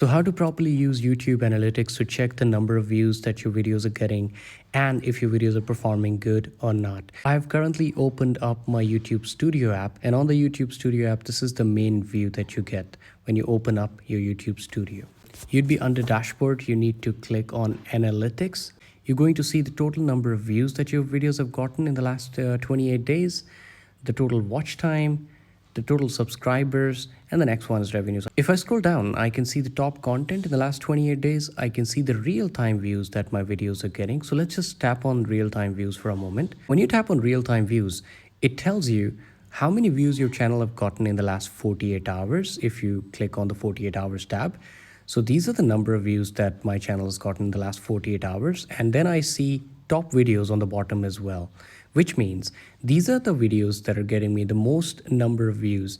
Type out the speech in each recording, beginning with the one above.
So how to properly use YouTube analytics to check the number of views that your videos are getting and if your videos are performing good or not. I've currently opened up my YouTube Studio app, and on the YouTube Studio app, this is the main view that you get when you open up your YouTube Studio. You'd be under dashboard, you need to click on analytics. You're going to see the total number of views that your videos have gotten in the last 28 days, the total watch time, the total subscribers, and the next one is revenues. If I scroll down, I can see the top content in the last 28 days. I can see the real-time views that my videos are getting. So let's just tap on real-time views for a moment. When you tap on real-time views, it tells you how many views your channel have gotten in the last 48 hours if you click on the 48 hours tab. So these are the number of views that my channel has gotten in the last 48 hours. And then I see top videos on the bottom as well, which means these are the videos that are getting me the most number of views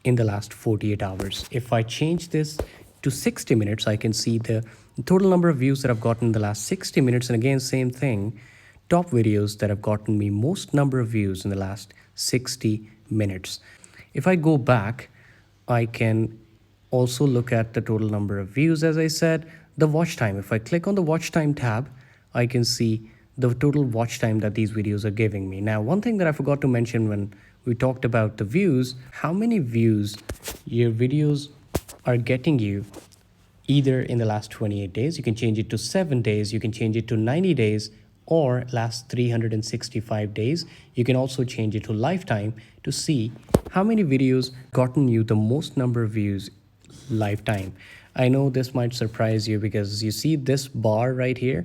in the last 48 hours. If I change this to 60 minutes, I can see the total number of views that I've gotten in the last 60 minutes. And again, same thing, top videos that have gotten me most number of views in the last 60 minutes. If I go back, I can also look at the total number of views. As I said, the watch time. If I click on the watch time tab, I can see the total watch time that these videos are giving me. Now, one thing that I forgot to mention when we talked about the views, how many views your videos are getting you either in the last 28 days, you can change it to 7 days, you can change it to 90 days, or last 365 days. You can also change it to lifetime to see how many videos gotten you the most number of views lifetime. I know this might surprise you because you see this bar right here.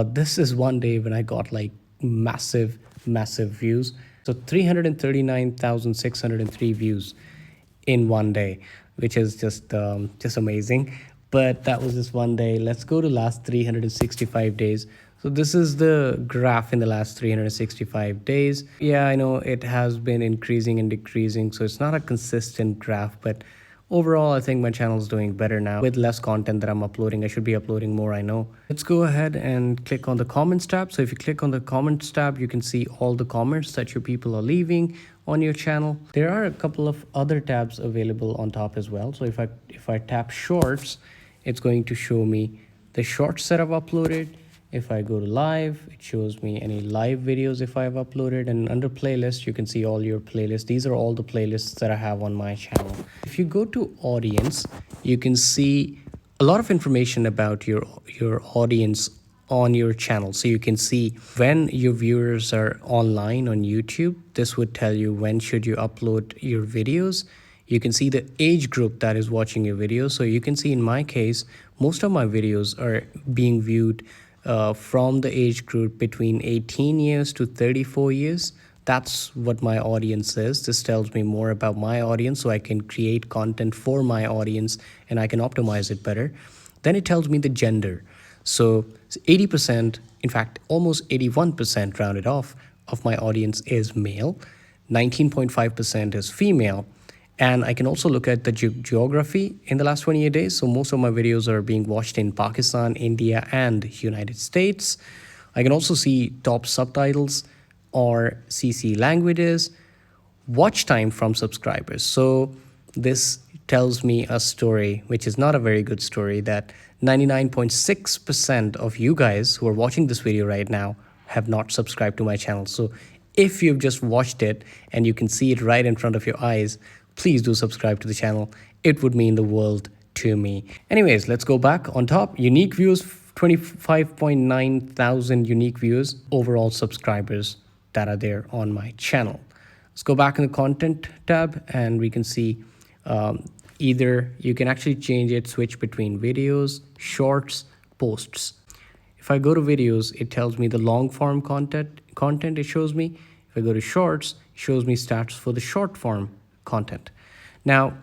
This is one day when I got like massive views. So 339,603 views in one day, which is just amazing. But that was just one day. Let's go to last 365 days. So this is the graph in the last 365 days. Yeah, I know it has been increasing and decreasing, so it's not a consistent graph, but overall, I think my channel is doing better now with less content that I'm uploading. I should be uploading more, I know. Let's go ahead and click on the comments tab. So if you click on the comments tab, you can see all the comments that your people are leaving on your channel. There are a couple of other tabs available on top as well. So if I tap shorts, it's going to show me the shorts that I've uploaded. If I go to live, it shows me any live videos if I have uploaded, and under playlist, you can see all your playlists. These are all the playlists that I have on my channel. If you go to audience, you can see a lot of information about your audience on your channel. So you can see when your viewers are online on YouTube. This would tell you when should you upload your videos. You can see the age group that is watching your videos. So you can see in my case, most of my videos are being viewed from the age group between 18 years to 34 years. That's what my audience is. This tells me more about my audience, so I can create content for my audience and I can optimize it better. Then it tells me the gender. So 80%, in fact, almost 81% rounded off of my audience is male, 19.5% is female. And I can also look at the geography in the last 28 days. So most of my videos are being watched in Pakistan, India, and United States. I can also see top subtitles or CC languages, watch time from subscribers. So this tells me a story, which is not a very good story, that 99.6% of you guys who are watching this video right now have not subscribed to my channel. So if you've just watched it and you can see it right in front of your eyes, please do subscribe to the channel. It would mean the world to me. Anyways, let's go back on top. Unique views, 25.9 thousand unique views, overall subscribers that are there on my channel. Let's go back in the content tab and we can see either you can actually change it, switch between videos, shorts, posts. If I go to videos, it tells me the long form content it shows me. If I go to shorts, it shows me stats for the short form content. Now,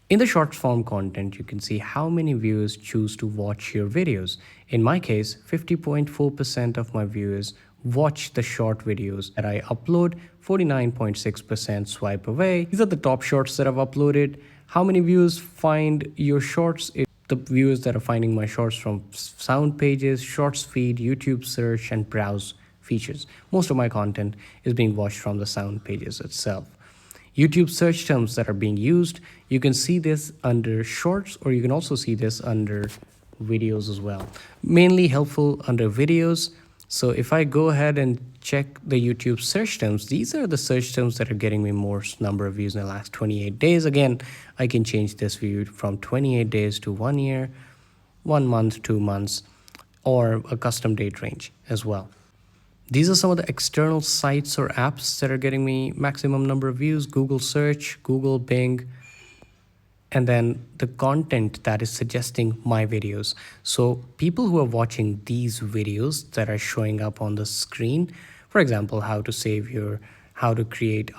in the short form content, you can see how many viewers choose to watch your videos. In my case, 50.4% of my viewers watch the short videos that I upload, 49.6% swipe away. These are the top shorts that I've uploaded. How many viewers find your shorts? The viewers that are finding my shorts from sound pages, shorts feed, YouTube search, and browse features. Most of my content is being watched from the sound pages itself. YouTube search terms that are being used, You can see this under shorts, or you can also see this under videos as well. Mainly helpful under videos. So if I go ahead and check the YouTube search terms, these are the search terms that are getting me more number of views in the last 28 days. Again, I can change this view from 28 days to 1 year, 1 month, 2 months, or a custom date range as well. These are some of the external sites or apps that are getting me maximum number of views: Google search, Google, Bing, and then the content that is suggesting my videos. So people who are watching these videos that are showing up on the screen, for example, how to create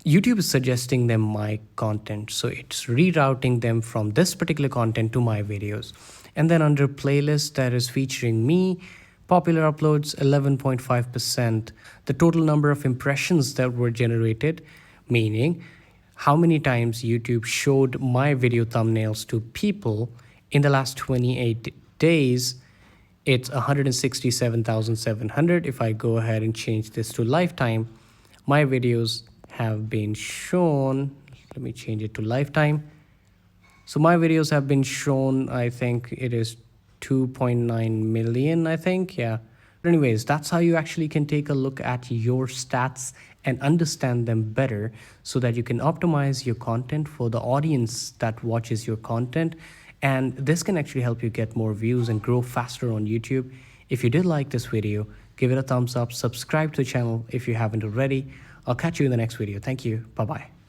YouTube is suggesting them my content. So it's rerouting them from this particular content to my videos. And then under playlist that is featuring me, popular uploads 11.5%. The total number of impressions that were generated, meaning how many times YouTube showed my video thumbnails to people in the last 28 days, it's 167,700. If I go ahead and change this to lifetime, my videos have been shown. Let me change it to lifetime. So my videos have been shown, I think it is 2.9 million, I think. Yeah. But anyways, that's how you actually can take a look at your stats and understand them better so that you can optimize your content for the audience that watches your content. And this can actually help you get more views and grow faster on YouTube. If you did like this video, give it a thumbs up, subscribe to the channel if you haven't already. I'll catch you in the next video. Thank you. Bye-bye.